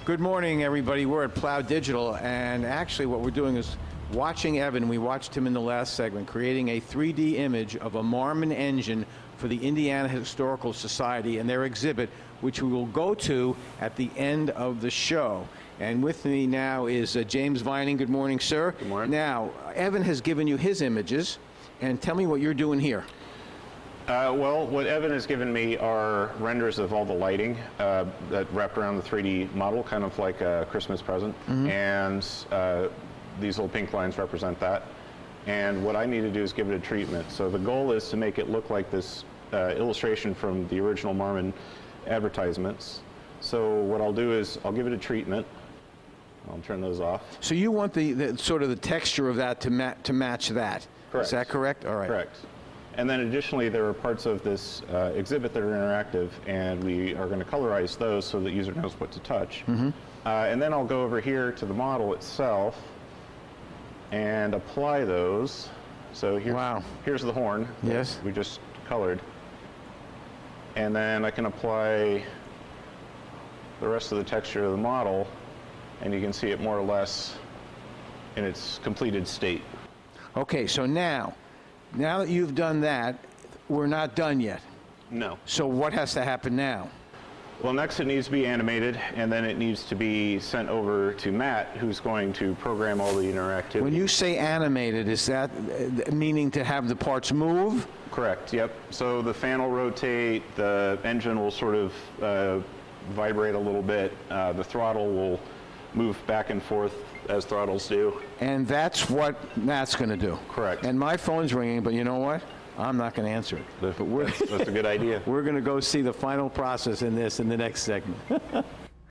Good morning, everybody. We're at Plow Digital, and actually what we're doing is watching Evan. We watched him in the last segment, creating a 3D image of a Marmon engine for the Indiana Historical Society and their exhibit, which we will go to at the end of the show. And with me now is James Vining. Good morning, sir. Good morning. Now, Evan has given you his images, and tell me what you're doing here. Well, what Evan has given me are renders of all the lighting that wrapped around the 3D model, kind of like a Christmas present. And these little pink lines represent that. And what I need to do is give it a treatment. So the goal is to make it look like this illustration from the original Marmon advertisements. So what I'll do is I'll give it a treatment. I'll turn those off. So you want the sort of the texture of that to match that. Correct. Is that correct? All right. Correct. And then additionally, there are parts of this exhibit that are interactive, and we are going to colorize those so the user knows what to touch. And then I'll go over here to the model itself and apply those. So here's the horn Yes. we just colored. And then I can apply the rest of the texture of the model, and you can see it more or less in its completed state. Okay, so now that you've done that, we're not done yet. No. So what has to happen now? Well, next it needs to be animated, and then it needs to be sent over to Matt, who's going to program all the interactivity. When you say animated, is that meaning to have the parts move? Correct, yep. So the fan will rotate, the engine will sort of vibrate a little bit, the throttle will move back and forth as throttles do. And that's what Matt's going to do. Correct. And my phone's ringing, but you know what? I'm not going to answer it. That's a good idea. We're going to go see the final process in this in the next segment.